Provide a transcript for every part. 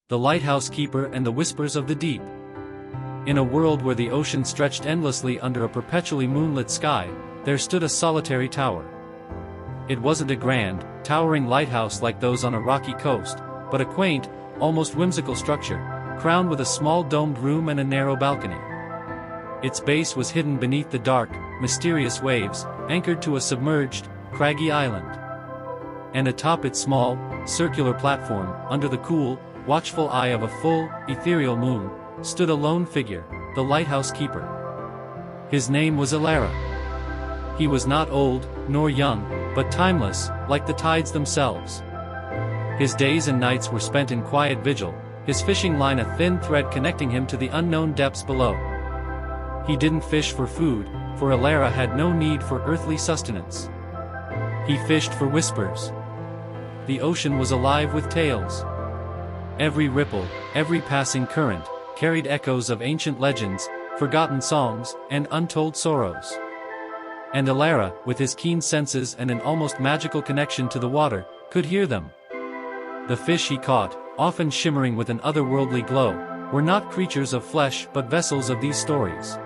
The Lighthouse Keeper and the Whispers of the Deep. In a world where the ocean stretched endlessly under a perpetually moonlit sky, there stood a solitary tower. It wasn't a grand, towering lighthouse like those on a rocky coast, but a quaint, almost whimsical structure, crowned with a small domed room and a narrow balcony. Its base was hidden beneath the dark, mysterious waves, anchored to a submerged, craggy island. And atop its small, circular platform, under the cool, watchful eye of a full, ethereal moon, stood a lone figure, the Lighthouse Keeper. His name was Alara. He was not old, nor young, but timeless, like the tides themselves. His days and nights were spent in quiet vigil, his fishing line a thin thread connecting him to the unknown depths below. He didn't fish for food, for Alara had no need for earthly sustenance. He fished for whispers. The ocean was alive with tales. Every ripple, every passing current, carried echoes of ancient legends, forgotten songs, and untold sorrows. And Alara, with his keen senses and an almost magical connection to the water, could hear them. The fish he caught, often shimmering with an otherworldly glow, were not creatures of flesh but vessels of these stories.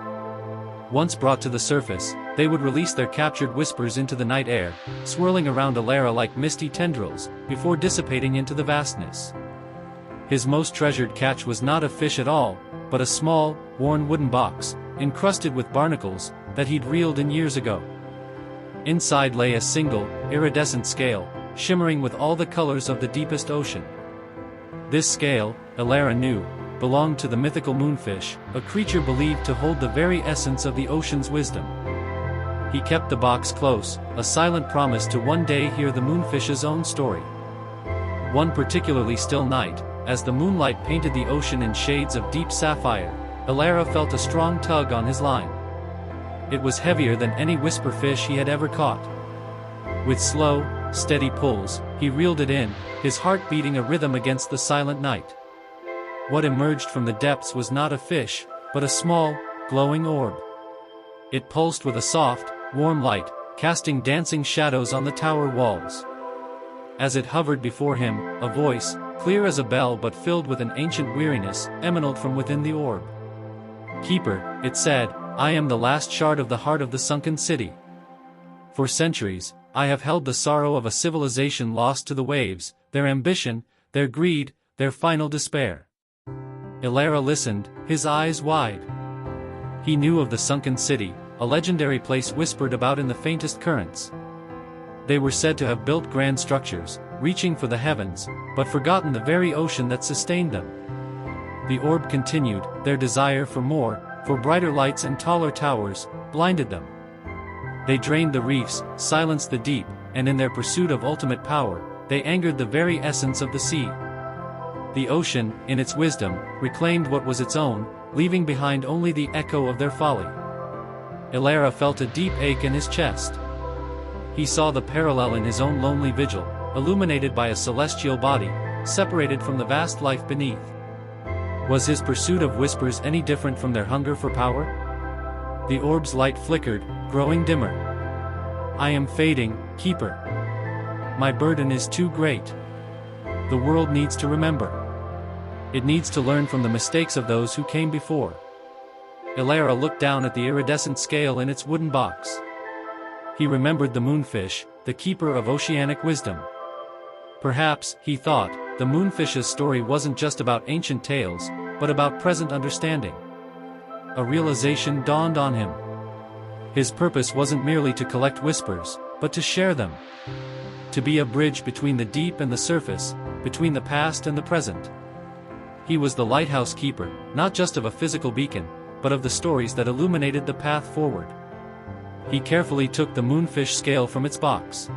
Once brought to the surface, they would release their captured whispers into the night air, swirling around Alara like misty tendrils, before dissipating into the vastness. His most treasured catch was not a fish at all, but a small, worn wooden box, encrusted with barnacles, that he'd reeled in years ago. Inside lay a single, iridescent scale, shimmering with all the colors of the deepest ocean. This scale, Alara knew, belonged to the mythical moonfish, a creature believed to hold the very essence of the ocean's wisdom. He kept the box close, a silent promise to one day hear the moonfish's own story. One particularly still night, as the moonlight painted the ocean in shades of deep sapphire, Alara felt a strong tug on his line. It was heavier than any whisper fish he had ever caught. With slow, steady pulls, he reeled it in, his heart beating a rhythm against the silent night. What emerged from the depths was not a fish, but a small, glowing orb. It pulsed with a soft, warm light, casting dancing shadows on the tower walls. As it hovered before him, a voice, clear as a bell but filled with an ancient weariness, emanated from within the orb. "Keeper," it said, "I am the last shard of the heart of the sunken city. For centuries, I have held the sorrow of a civilization lost to the waves, their ambition, their greed, their final despair." Alara listened, his eyes wide. He knew of the sunken city, a legendary place whispered about in the faintest currents. They were said to have built grand structures, reaching for the heavens, but forgotten the very ocean that sustained them. The orb continued, their desire for more, for brighter lights and taller towers, blinded them. They drained the reefs, silenced the deep, and in their pursuit of ultimate power, they angered the very essence of the sea. The ocean, in its wisdom, reclaimed what was its own, leaving behind only the echo of their folly. Alara felt a deep ache in his chest. He saw the parallel in his own lonely vigil, illuminated by a celestial body, separated from the vast life beneath. Was his pursuit of whispers any different from their hunger for power? The orb's light flickered, growing dimmer. "I am fading, Keeper. My burden is too great. The world needs to remember. It needs to learn from the mistakes of those who came before." Alara looked down at the iridescent scale in its wooden box. He remembered the moonfish, the keeper of oceanic wisdom. Perhaps, he thought, the moonfish's story wasn't just about ancient tales, but about present understanding. A realization dawned on him. His purpose wasn't merely to collect whispers, but to share them. To be a bridge between the deep and the surface, between the past and the present. He was the Lighthouse Keeper, not just of a physical beacon, but of the stories that illuminated the path forward. He carefully took the moonfish scale from its box.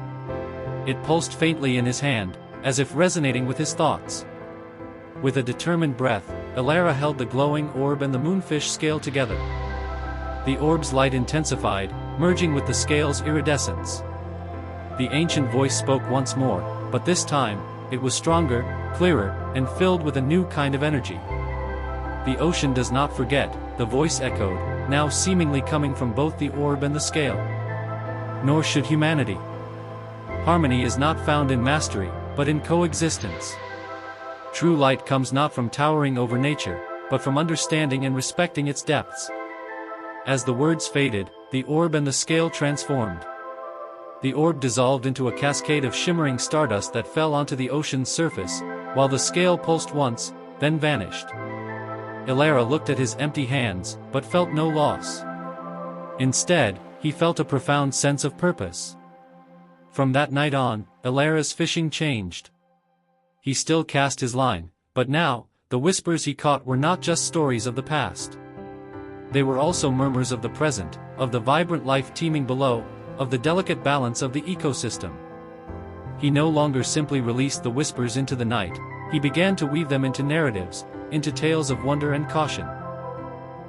It pulsed faintly in his hand, as if resonating with his thoughts. With a determined breath, Alara held the glowing orb and the moonfish scale together. The orb's light intensified, merging with the scale's iridescence. The ancient voice spoke once more, but this time, it was stronger, clearer, and filled with a new kind of energy. "The ocean does not forget," the voice echoed, now seemingly coming from both the orb and the scale. "Nor should humanity. Harmony is not found in mastery, but in coexistence. True light comes not from towering over nature, but from understanding and respecting its depths. As the words faded, the orb and the scale transformed. The orb dissolved into a cascade of shimmering stardust that fell onto the ocean's surface, while the scale pulsed once, then vanished. Ilara looked at his empty hands, but felt no loss. Instead, he felt a profound sense of purpose. From that night on, Ilara's fishing changed. He still cast his line, but now, the whispers he caught were not just stories of the past. They were also murmurs of the present, of the vibrant life teeming below, of the delicate balance of the ecosystem. He no longer simply released the whispers into the night, he began to weave them into narratives, into tales of wonder and caution.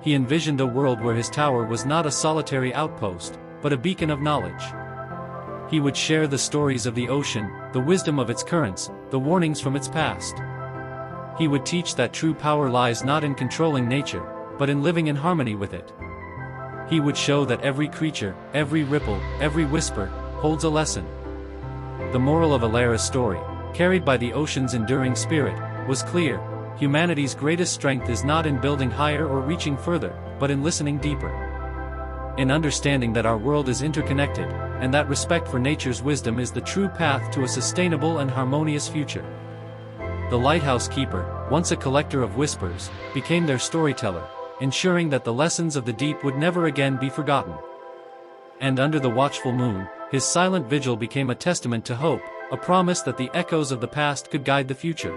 He envisioned a world where his tower was not a solitary outpost, but a beacon of knowledge. He would share the stories of the ocean, the wisdom of its currents, the warnings from its past. He would teach that true power lies not in controlling nature, but in living in harmony with it. He would show that every creature, every ripple, every whisper, holds a lesson. The moral of Ilara's story, carried by the ocean's enduring spirit, was clear: humanity's greatest strength is not in building higher or reaching further, but in listening deeper. In understanding that our world is interconnected, and that respect for nature's wisdom is the true path to a sustainable and harmonious future. The Lighthouse Keeper, once a collector of whispers, became their storyteller, ensuring that the lessons of the deep would never again be forgotten. And under the watchful moon, his silent vigil became a testament to hope, a promise that the echoes of the past could guide the future.